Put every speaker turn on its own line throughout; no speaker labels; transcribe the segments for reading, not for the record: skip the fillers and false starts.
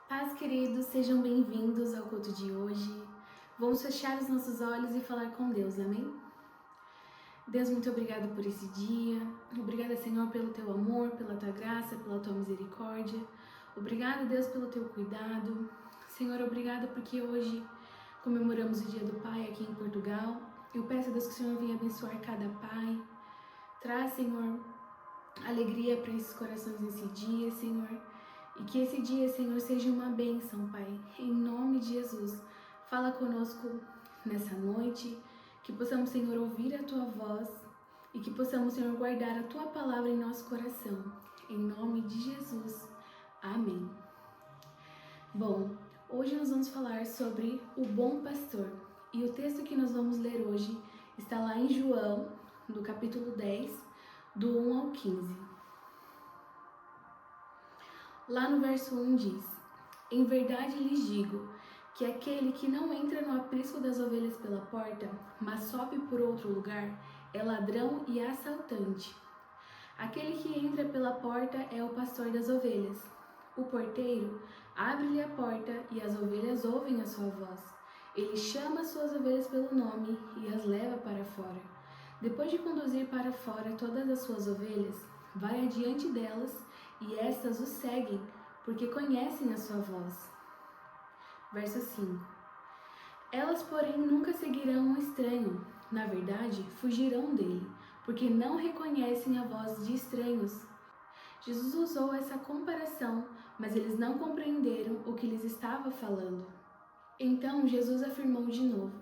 Paz, queridos, sejam bem-vindos ao culto de hoje. Vamos fechar os nossos olhos e falar com Deus, amém? Deus, muito obrigado por esse dia. Obrigada, Senhor, pelo teu amor, pela tua graça, pela tua misericórdia. Obrigada, Deus, pelo teu cuidado. Senhor, obrigada porque hoje comemoramos o Dia do Pai aqui em Portugal. Eu peço, Deus, que o Senhor venha abençoar cada pai. Traz, Senhor, alegria para esses corações nesse dia, Senhor. E que esse dia, Senhor, seja uma bênção, Pai. Em nome de Jesus, fala conosco nessa noite. Que possamos, Senhor, ouvir a Tua voz. E que possamos, Senhor, guardar a Tua palavra em nosso coração. Em nome de Jesus. Amém. Bom, hoje nós vamos falar sobre o bom pastor. E o texto que nós vamos ler hoje está lá em João, no capítulo 10, do 1 ao 15. Lá no verso 1 diz: Em verdade lhes digo que aquele que não entra no aprisco das ovelhas pela porta, mas sobe por outro lugar, é ladrão e assaltante. Aquele que entra pela porta é o pastor das ovelhas. O porteiro abre-lhe a porta e as ovelhas ouvem a sua voz. Ele chama as suas ovelhas pelo nome e as leva para fora. Depois de conduzir para fora todas as suas ovelhas, vai adiante delas e estas o seguem, porque conhecem a sua voz. Verso 5. Elas, porém, nunca seguirão um estranho. Na verdade, fugirão dele, porque não reconhecem a voz de estranhos. Jesus usou essa comparação, mas eles não compreenderam o que lhes estava falando. Então Jesus afirmou de novo: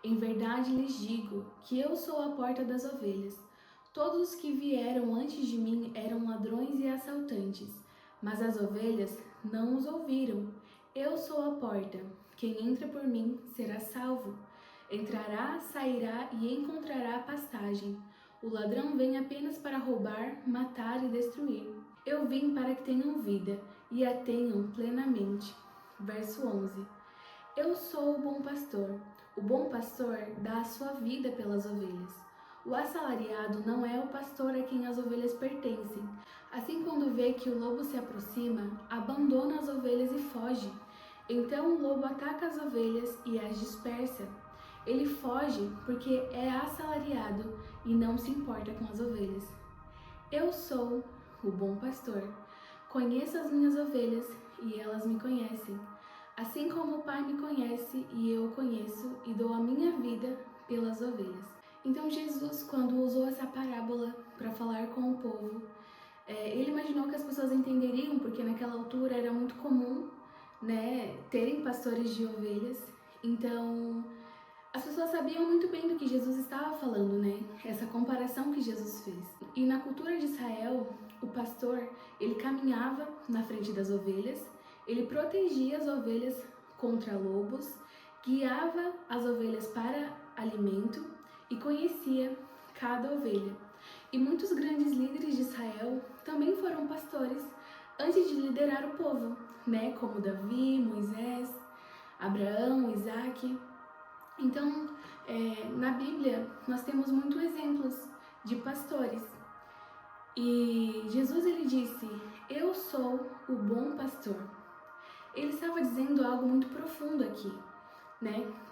Em verdade lhes digo que eu sou a porta das ovelhas. Todos os que vieram antes de mim eram ladrões e assaltantes, mas as ovelhas não os ouviram. Eu sou a porta. Quem entra por mim será salvo. Entrará, sairá e encontrará pastagem. O ladrão vem apenas para roubar, matar e destruir. Eu vim para que tenham vida e a tenham plenamente. Verso 11. Eu sou o bom pastor. O bom pastor dá a sua vida pelas ovelhas. O assalariado não é o pastor a quem as ovelhas pertencem. Assim, quando vê que o lobo se aproxima, abandona as ovelhas e foge. Então o lobo ataca as ovelhas e as dispersa. Ele foge porque é assalariado e não se importa com as ovelhas. Eu sou o bom pastor. Conheço as minhas ovelhas e elas me conhecem. Assim como o Pai me conhece e eu o conheço e dou a minha vida pelas ovelhas. Então Jesus, quando usou essa parábola para falar com o povo, ele imaginou que as pessoas entenderiam, porque naquela altura era muito comum, terem pastores de ovelhas. Então as pessoas sabiam muito bem do que Jesus estava falando, essa comparação que Jesus fez. E na cultura de Israel, o pastor, ele caminhava na frente das ovelhas, ele protegia as ovelhas contra lobos, guiava as ovelhas para alimento e conhecia cada ovelha. E muitos grandes líderes de Israel também foram pastores antes de liderar o povo, como Davi, Moisés, Abraão, Isaac. Então, na Bíblia, nós temos muitos exemplos de pastores. E Jesus, ele disse: Eu sou o bom pastor. Ele estava dizendo algo muito profundo aqui,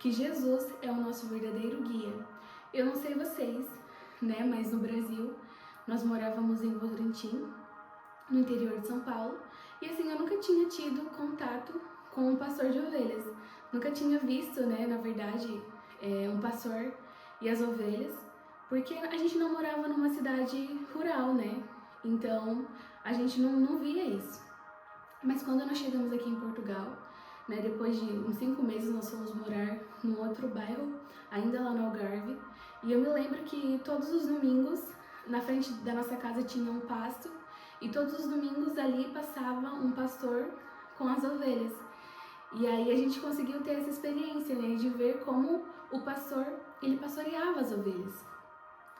que Jesus é o nosso verdadeiro guia. Eu não sei vocês, mas no Brasil, nós morávamos em Votorantim, no interior de São Paulo, e assim, eu nunca tinha tido contato com um pastor de ovelhas. Nunca tinha visto, na verdade, um pastor e as ovelhas, porque a gente não morava numa cidade rural, Então, a gente não via isso. Mas quando nós chegamos aqui em Portugal, depois de uns 5 meses, nós fomos morar num outro bairro, ainda lá no Algarve, e eu me lembro que todos os domingos, na frente da nossa casa tinha um pasto, e todos os domingos ali passava um pastor com as ovelhas. E aí a gente conseguiu ter essa experiência, de ver como o pastor, ele pastoreava as ovelhas.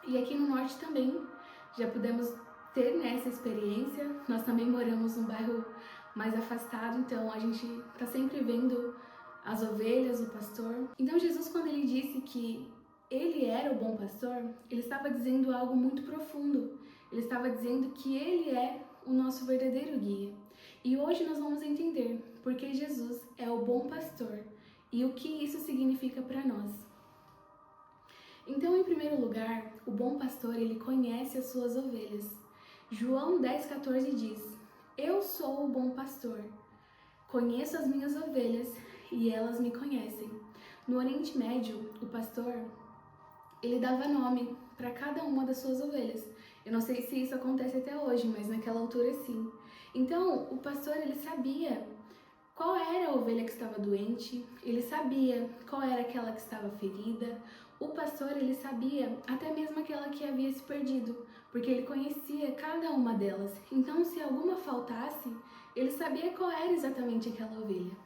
E aqui no norte também já pudemos ter essa experiência. Nós também moramos num bairro mais afastado, então a gente está sempre vendo as ovelhas, o pastor. Então Jesus, quando ele disse que ele era o bom pastor, ele estava dizendo algo muito profundo. Ele estava dizendo que ele é o nosso verdadeiro guia. E hoje nós vamos entender porque Jesus é o bom pastor e o que isso significa para nós. Então, em primeiro lugar, o bom pastor, ele conhece as suas ovelhas. João 10,14 diz: Eu sou o bom pastor, conheço as minhas ovelhas e elas me conhecem. No Oriente Médio, o pastor, ele dava nome para cada uma das suas ovelhas. Eu não sei se isso acontece até hoje, mas naquela altura sim. Então, o pastor, ele sabia qual era a ovelha que estava doente, ele sabia qual era aquela que estava ferida. O pastor, ele sabia até mesmo aquela que havia se perdido, porque ele conhecia cada uma delas. Então, se alguma faltasse, ele sabia qual era exatamente aquela ovelha.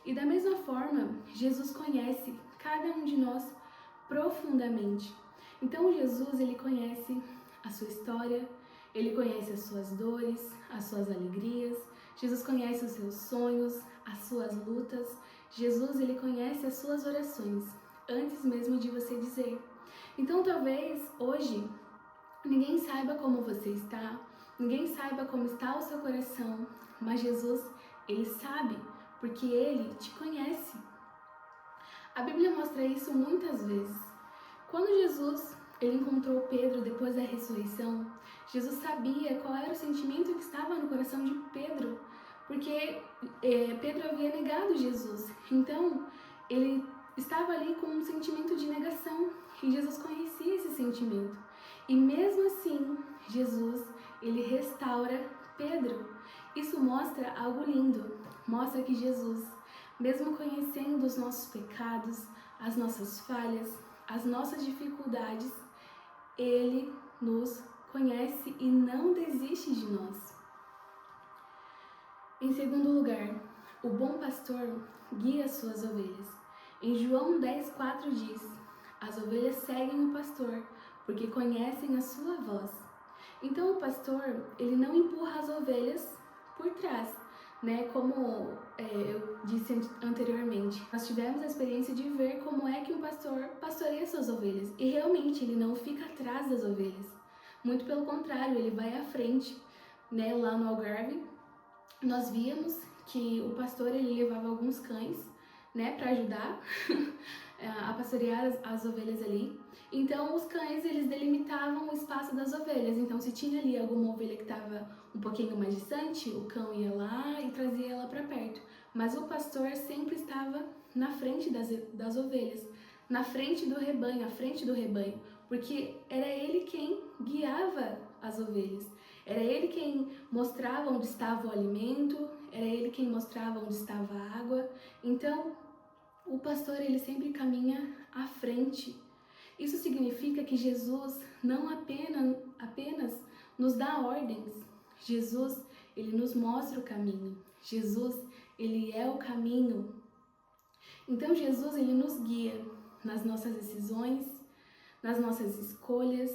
E da mesma forma, Jesus conhece cada um de nós profundamente. Então, Jesus, ele conhece a sua história, ele conhece as suas dores, as suas alegrias. Jesus conhece os seus sonhos, as suas lutas. Jesus, ele conhece as suas orações, antes mesmo de você dizer. Então, talvez hoje ninguém saiba como você está, ninguém saiba como está o seu coração, mas Jesus, ele sabe, porque ele te conhece. A Bíblia mostra isso muitas vezes. Quando Jesus, ele encontrou Pedro depois da ressurreição, Jesus sabia qual era o sentimento que estava no coração de Pedro, porque Pedro havia negado Jesus. Então, ele estava ali com um sentimento de negação e Jesus conhecia esse sentimento. E mesmo assim, Jesus, ele restaura Pedro. Isso mostra algo lindo. Mostra que Jesus, mesmo conhecendo os nossos pecados, as nossas falhas, as nossas dificuldades, ele nos conhece e não desiste de nós. Em segundo lugar, o bom pastor guia as suas ovelhas. Em João 10,4 diz: As ovelhas seguem o pastor, porque conhecem a sua voz. Então o pastor, ele não empurra as ovelhas por trás, né? Como eu disse anteriormente, nós tivemos a experiência de ver como é que um pastor pastoreia suas ovelhas. E realmente ele não fica atrás das ovelhas. Muito pelo contrário, ele vai à frente, né? Lá no Algarve, nós víamos que o pastor, ele levava alguns cães, né? Para ajudar a pastorear as ovelhas ali. Então, os cães, eles delimitavam o espaço das ovelhas. Então, se tinha ali alguma ovelha que estava um pouquinho mais distante, o cão ia lá e trazia ela para perto. Mas o pastor sempre estava na frente das ovelhas, na frente do rebanho, à frente do rebanho, porque era ele quem guiava as ovelhas. Era ele quem mostrava onde estava o alimento, era ele quem mostrava onde estava a água. Então, o pastor, ele sempre caminha à frente. Isso significa que Jesus não apenas nos dá ordens. Jesus, ele nos mostra o caminho. Jesus, ele é o caminho. Então, Jesus, ele nos guia nas nossas decisões, nas nossas escolhas,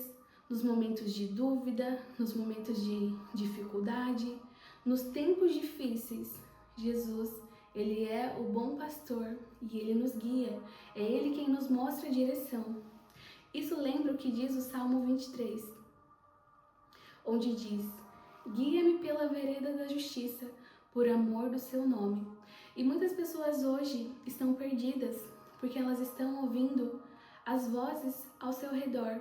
nos momentos de dúvida, nos momentos de dificuldade, nos tempos difíceis. Jesus, ele é o bom pastor e ele nos guia. É ele quem nos mostra a direção. Isso lembra o que diz o Salmo 23, onde diz: Guia-me pela vereda da justiça, por amor do seu nome. E muitas pessoas hoje estão perdidas, porque elas estão ouvindo as vozes ao seu redor.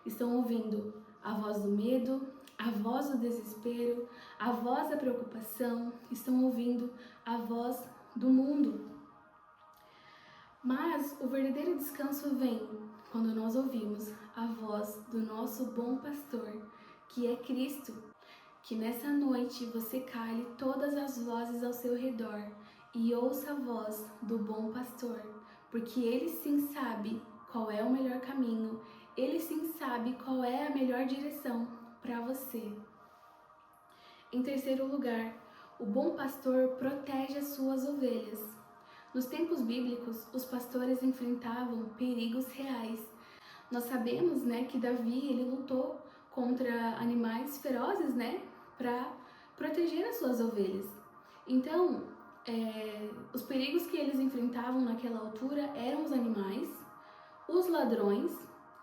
Estão ouvindo a voz do medo, a voz do desespero, a voz da preocupação, estão ouvindo a voz do mundo. Mas o verdadeiro descanso vem quando nós ouvimos a voz do nosso bom pastor, que é Cristo. Que nessa noite você cale todas as vozes ao seu redor e ouça a voz do bom pastor, porque ele sim sabe qual é o melhor caminho, ele sim sabe qual é a melhor direção para você. Em terceiro lugar, o bom pastor protege as suas ovelhas. Nos tempos bíblicos, os pastores enfrentavam perigos reais. Nós sabemos, né, que Davi, ele lutou contra animais ferozes, né, para proteger as suas ovelhas. Então, os perigos que eles enfrentavam naquela altura eram os animais, os ladrões.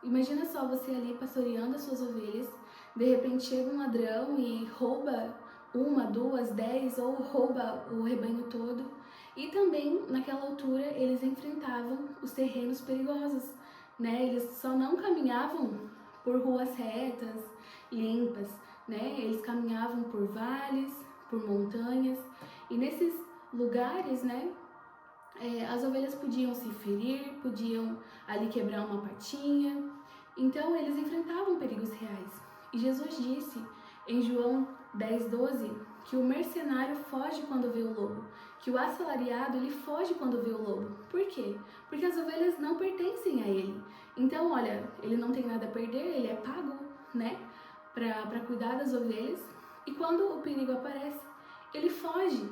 Imagina só você ali pastoreando as suas ovelhas, de repente chega um ladrão e rouba uma, duas, 10 ou rouba o rebanho todo. E também, naquela altura, eles enfrentavam os terrenos perigosos, né? Eles só não caminhavam por ruas retas, limpas, né? Eles caminhavam por vales, por montanhas, e nesses lugares, né, as ovelhas podiam se ferir, podiam ali quebrar uma patinha, então eles enfrentavam perigos reais. E Jesus disse em João 10:12 que o mercenário foge quando vê o lobo, que o assalariado ele foge quando vê o lobo. Por quê? Porque as ovelhas não pertencem a ele. Então, olha, ele não tem nada a perder, ele é pago, né, para cuidar das ovelhas. E quando o perigo aparece, ele foge.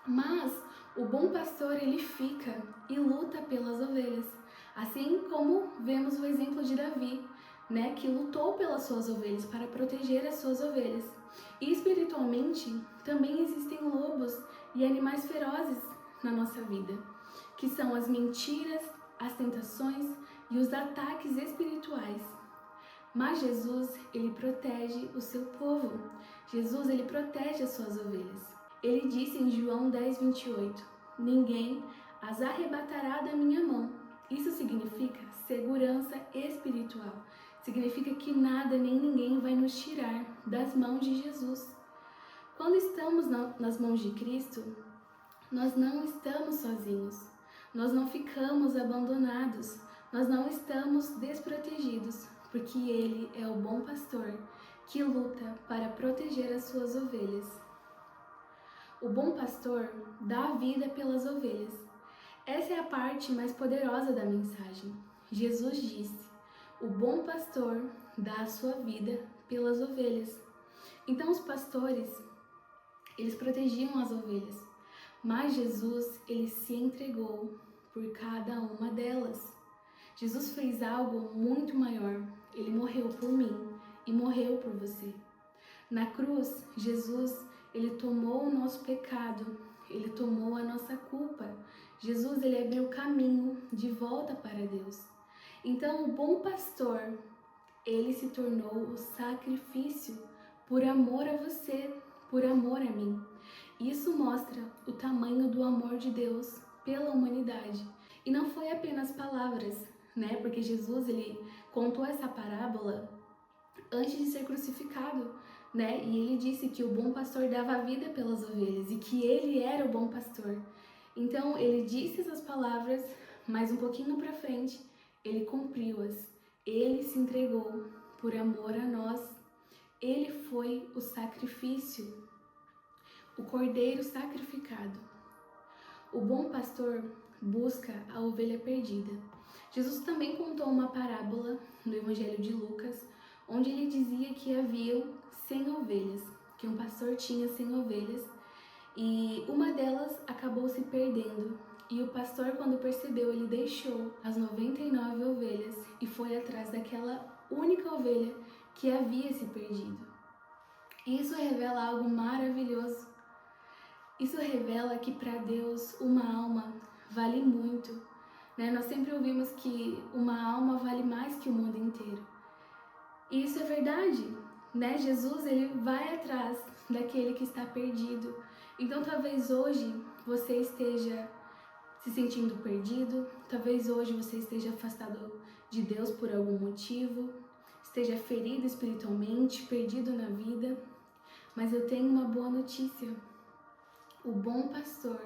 Mas o bom pastor ele fica e luta pelas ovelhas, assim como vemos o exemplo de Davi, né, que lutou pelas suas ovelhas para proteger as suas ovelhas. E espiritualmente também existem lobos e animais ferozes na nossa vida, que são as mentiras, as tentações e os ataques espirituais. Mas Jesus, ele protege o seu povo. Jesus, ele protege as suas ovelhas. Ele disse em João 10:28, ninguém as arrebatará da minha mão. Isso significa segurança espiritual. Significa que nada nem ninguém vai nos tirar das mãos de Jesus. Quando estamos nas mãos de Cristo, nós não estamos sozinhos. Nós não ficamos abandonados. Nós não estamos desprotegidos, porque Ele é o bom pastor que luta para proteger as suas ovelhas. O bom pastor dá a vida pelas ovelhas. Essa é a parte mais poderosa da mensagem. Jesus disse: o bom pastor dá a sua vida pelas ovelhas. Então os pastores, eles protegiam as ovelhas, mas Jesus, ele se entregou por cada uma delas. Jesus fez algo muito maior. Ele morreu por mim e morreu por você. Na cruz, Jesus, ele tomou o nosso pecado, ele tomou a nossa culpa. Jesus, ele abriu o caminho de volta para Deus. Então, o bom pastor, ele se tornou o sacrifício por amor a você, por amor a mim. Isso mostra o tamanho do amor de Deus pela humanidade. E não foi apenas palavras, né? Porque Jesus, ele contou essa parábola antes de ser crucificado, né? E ele disse que o bom pastor dava a vida pelas ovelhas e que ele era o bom pastor. Então, ele disse essas palavras, mas um pouquinho para frente, ele cumpriu-as. Ele se entregou por amor a nós. Ele foi o sacrifício, o cordeiro sacrificado. O bom pastor busca a ovelha perdida. Jesus também contou uma parábola no Evangelho de Lucas, onde ele dizia que haviam 100 ovelhas, que um pastor tinha 100 ovelhas e uma delas acabou se perdendo. E o pastor, quando percebeu, ele deixou as 99 ovelhas e foi atrás daquela única ovelha que havia se perdido. Isso revela algo maravilhoso. Isso revela que para Deus uma alma vale muito, né? Nós sempre ouvimos que uma alma vale mais que o mundo inteiro. E isso é verdade, né? Jesus, ele vai atrás daquele que está perdido. Então, talvez hoje você esteja se sentindo perdido, talvez hoje você esteja afastado de Deus por algum motivo, esteja ferido espiritualmente, perdido na vida, mas eu tenho uma boa notícia. O bom pastor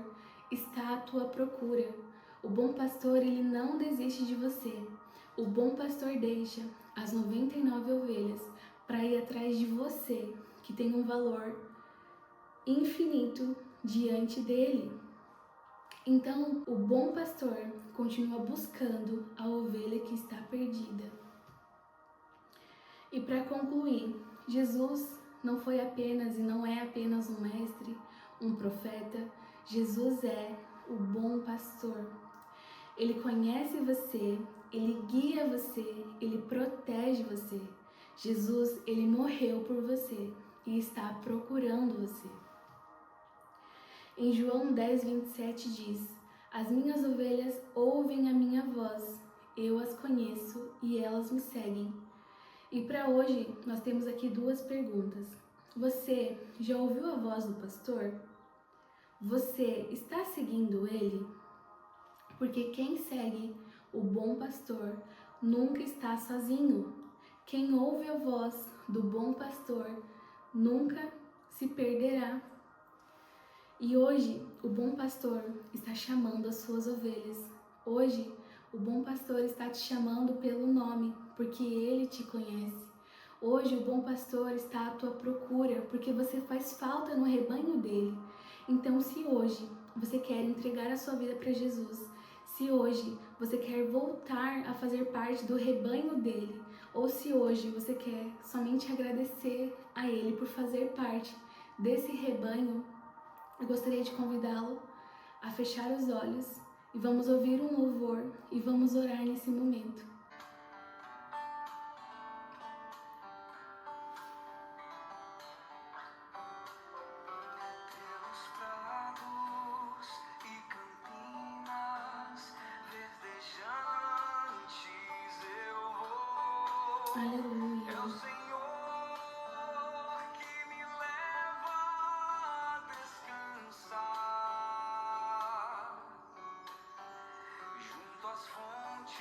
está à tua procura. O bom pastor, ele não desiste de você. O bom pastor deixa as 99 ovelhas para ir atrás de você, que tem um valor infinito diante dele. Então, o bom pastor continua buscando a ovelha que está perdida. E para concluir, Jesus não foi apenas e não é apenas um mestre, um profeta. Jesus é o bom pastor. Ele conhece você, ele guia você, ele protege você. Jesus, ele morreu por você e está procurando você. Em João 10:27 diz: as minhas ovelhas ouvem a minha voz, eu as conheço e elas me seguem. E para hoje nós temos aqui duas perguntas. Você já ouviu a voz do pastor? Você está seguindo ele? Porque quem segue o bom pastor nunca está sozinho. Quem ouve a voz do bom pastor nunca se perderá. E hoje o bom pastor está chamando as suas ovelhas. Hoje o bom pastor está te chamando pelo nome, porque ele te conhece. Hoje o bom pastor está à tua procura, porque você faz falta no rebanho dele. Então, se hoje você quer entregar a sua vida para Jesus, se hoje você quer voltar a fazer parte do rebanho dele, ou se hoje você quer somente agradecer a ele por fazer parte desse rebanho, eu gostaria de convidá-lo a fechar os olhos e vamos ouvir um louvor e vamos orar nesse momento. Aleluia.
É o Senhor que me leva a descansar junto às fontes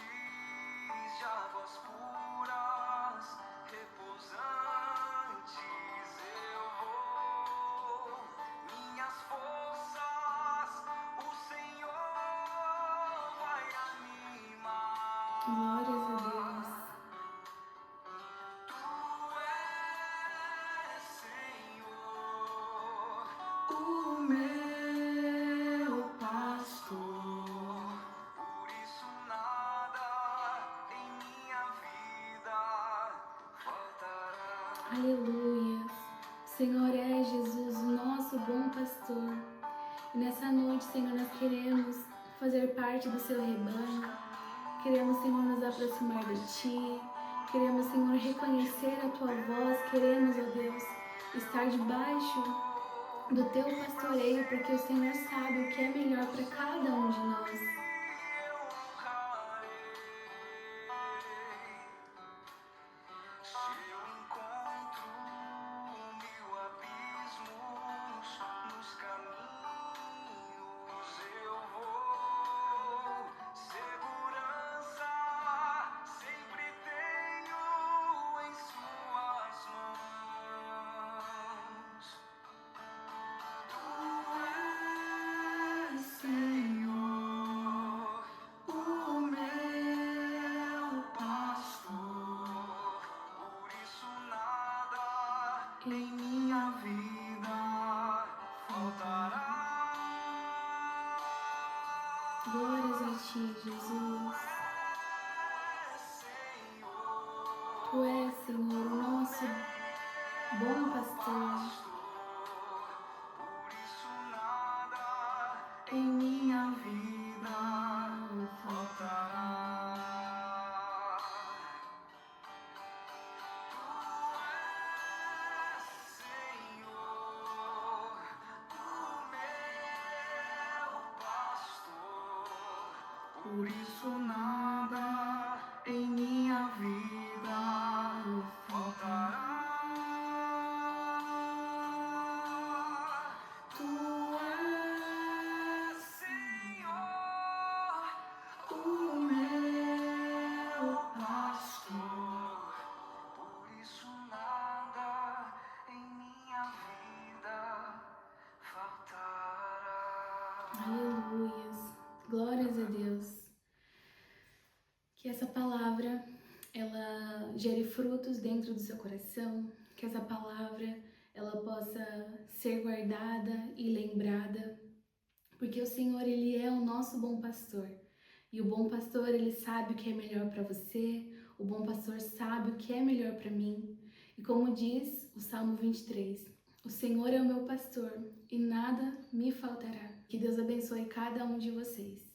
de águas puras, repousantes eu vou. Minhas forças o Senhor vai animar.
Glórias a Deus. Aleluia. O Senhor é Jesus, o nosso bom pastor. E nessa noite, Senhor, nós queremos fazer parte do seu rebanho. Queremos, Senhor, nos aproximar de Ti. Queremos, Senhor, reconhecer a Tua voz. Queremos, ó Deus, estar debaixo do Teu pastoreio, porque o Senhor sabe o que é melhor para cada um de nós.
Em minha vida faltará.
Glórias a Ti, Jesus. Tu és, Senhor, o nosso bom pastor.
Por isso nada em minha vida faltará. Por isso nada em minha vida faltará. Tu és, Senhor, o meu pastor. Por isso nada em minha vida faltará.
Aleluias. Glórias a Deus. Que essa palavra, ela gere frutos dentro do seu coração, que essa palavra, ela possa ser guardada e lembrada, porque o Senhor, Ele é o nosso bom pastor. E o bom pastor, ele sabe o que é melhor para você, o bom pastor sabe o que é melhor para mim. E como diz o Salmo 23, o Senhor é o meu pastor e nada me faltará. Que Deus abençoe cada um de vocês.